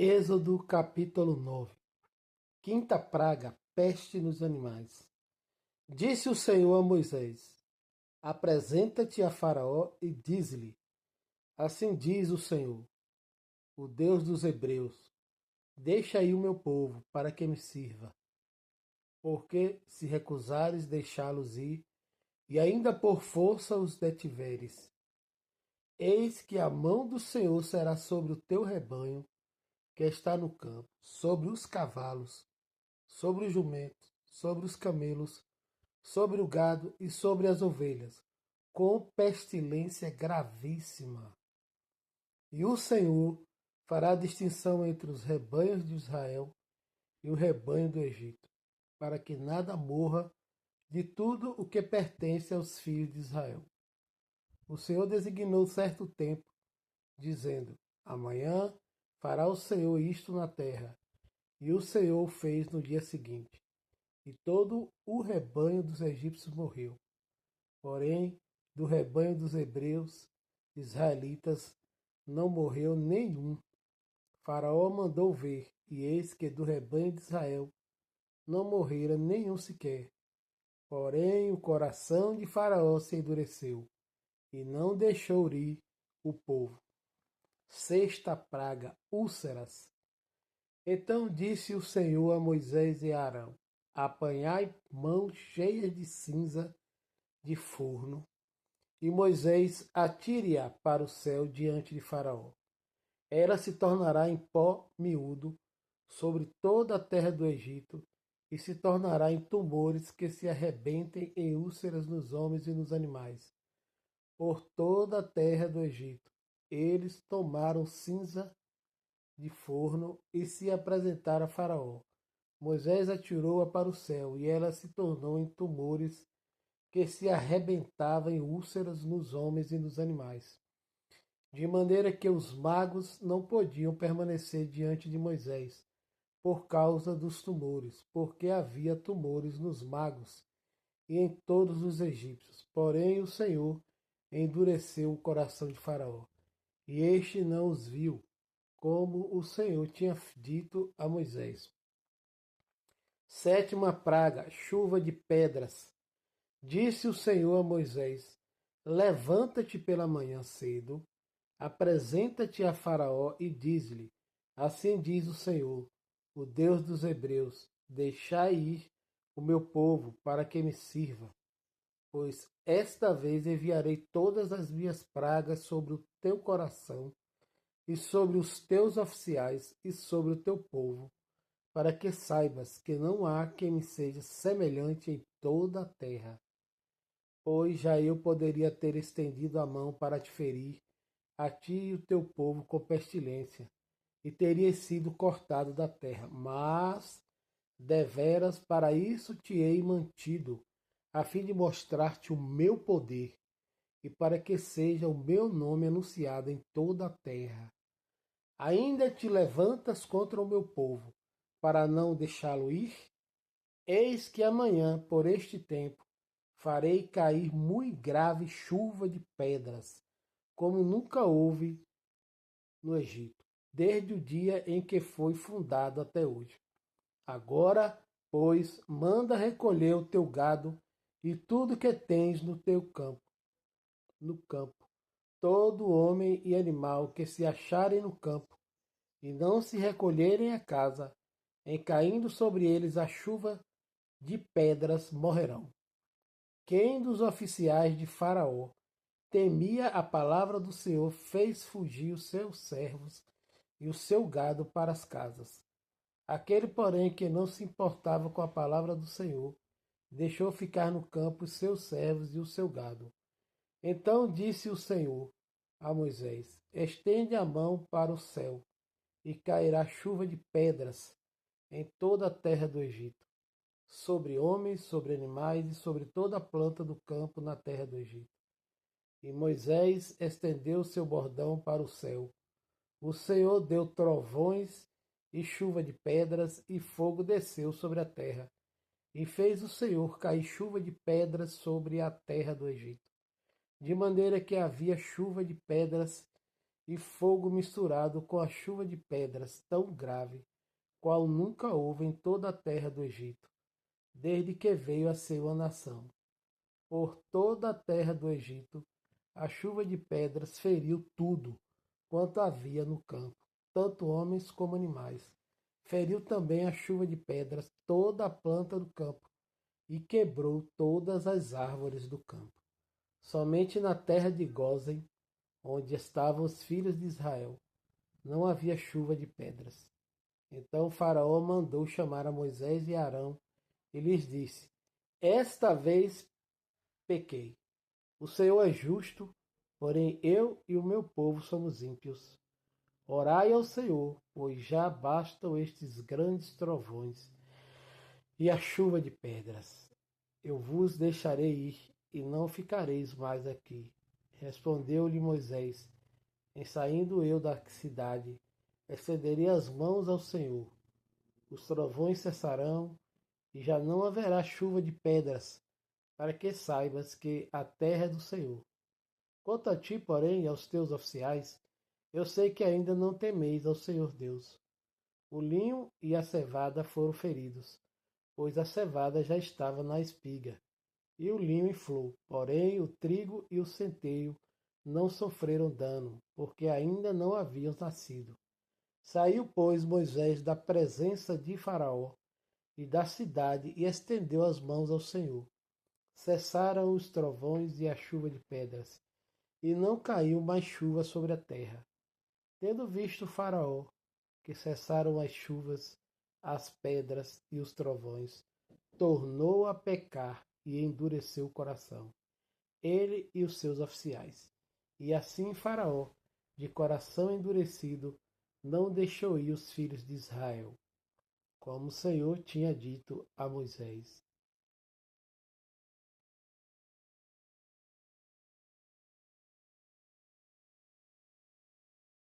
Êxodo capítulo 9. Quinta praga, peste nos animais. Disse o Senhor a Moisés: Apresenta-te a Faraó e diz-lhe: Assim diz o Senhor, o Deus dos Hebreus: Deixa aí o meu povo, para que me sirva. Porque se recusares deixá-los ir, e ainda por força os detiveres, eis que a mão do Senhor será sobre o teu rebanho que está no campo, sobre os cavalos, sobre os jumentos, sobre os camelos, sobre o gado e sobre as ovelhas, com pestilência gravíssima. E o Senhor fará distinção entre os rebanhos de Israel e o rebanho do Egito, para que nada morra de tudo o que pertence aos filhos de Israel. O Senhor designou certo tempo, dizendo: Amanhã fará o Senhor isto na terra. E o Senhor fez no dia seguinte. E todo o rebanho dos egípcios morreu. Porém, do rebanho dos hebreus, israelitas, não morreu nenhum. Faraó mandou ver, e eis que do rebanho de Israel não morrera nenhum sequer. Porém, o coração de Faraó se endureceu, e não deixou ir o povo. Sexta praga, úlceras. Então disse o Senhor a Moisés e a Arão: Apanhai mãos cheias de cinza de forno, e Moisés atire-a para o céu diante de Faraó. Ela se tornará em pó miúdo sobre toda a terra do Egito, e se tornará em tumores que se arrebentem em úlceras nos homens e nos animais, por toda a terra do Egito. Eles tomaram cinza de forno e se apresentaram a Faraó. Moisés atirou-a para o céu, e ela se tornou em tumores que se arrebentavam em úlceras nos homens e nos animais, de maneira que os magos não podiam permanecer diante de Moisés, por causa dos tumores, porque havia tumores nos magos e em todos os egípcios. Porém o Senhor endureceu o coração de Faraó, e este não os viu, como o Senhor tinha dito a Moisés. Sétima praga, chuva de pedras. Disse o Senhor a Moisés: Levanta-te pela manhã cedo, apresenta-te a Faraó e diz-lhe: Assim diz o Senhor, o Deus dos Hebreus: Deixai ir o meu povo para que me sirva, pois esta vez enviarei todas as minhas pragas sobre o teu coração e sobre os teus oficiais e sobre o teu povo, para que saibas que não há quem me seja semelhante em toda a terra. Pois já eu poderia ter estendido a mão para te ferir, a ti e o teu povo com pestilência, e terias sido cortado da terra. Mas, deveras, para isso te hei mantido, a fim de mostrar-te o meu poder, e para que seja o meu nome anunciado em toda a terra. Ainda te levantas contra o meu povo, para não deixá-lo ir? Eis que amanhã, por este tempo, farei cair muito grave chuva de pedras, como nunca houve no Egito, desde o dia em que foi fundado até hoje. Agora, pois, manda recolher o teu gado e tudo que tens no campo, todo homem e animal que se acharem no campo, e não se recolherem a casa, em caindo sobre eles a chuva de pedras morrerão. Quem dos oficiais de Faraó temia a palavra do Senhor fez fugir os seus servos e o seu gado para as casas. Aquele, porém, que não se importava com a palavra do Senhor, deixou ficar no campo os seus servos e o seu gado. Então disse o Senhor a Moisés: Estende a mão para o céu, e cairá chuva de pedras em toda a terra do Egito, sobre homens, sobre animais e sobre toda a planta do campo na terra do Egito. E Moisés estendeu seu bordão para o céu. O Senhor deu trovões e chuva de pedras, e fogo desceu sobre a terra. E fez o Senhor cair chuva de pedras sobre a terra do Egito, de maneira que havia chuva de pedras e fogo misturado com a chuva de pedras tão grave, qual nunca houve em toda a terra do Egito, desde que veio a ser uma nação. Por toda a terra do Egito, a chuva de pedras feriu tudo quanto havia no campo, tanto homens como animais. Feriu também a chuva de pedras toda a planta do campo e quebrou todas as árvores do campo. Somente na terra de Gósen, onde estavam os filhos de Israel, não havia chuva de pedras. Então Faraó mandou chamar a Moisés e Arão e lhes disse: Esta vez pequei. O Senhor é justo, porém eu e o meu povo somos ímpios. Orai ao Senhor, pois já bastam estes grandes trovões e a chuva de pedras. Eu vos deixarei ir e não ficareis mais aqui. Respondeu-lhe Moisés: Em saindo eu da cidade, estenderei as mãos ao Senhor. Os trovões cessarão e já não haverá chuva de pedras, para que saibas que a terra é do Senhor. Quanto a ti, porém, e aos teus oficiais, eu sei que ainda não temeis ao Senhor Deus. O linho e a cevada foram feridos, pois a cevada já estava na espiga, e o linho inflou. Porém, o trigo e o centeio não sofreram dano, porque ainda não haviam nascido. Saiu, pois, Moisés da presença de Faraó e da cidade e estendeu as mãos ao Senhor. Cessaram os trovões e a chuva de pedras, e não caiu mais chuva sobre a terra. Tendo visto Faraó que cessaram as chuvas, as pedras e os trovões, tornou a pecar e endureceu o coração, ele e os seus oficiais. E assim Faraó, de coração endurecido, não deixou ir os filhos de Israel, como o Senhor tinha dito a Moisés.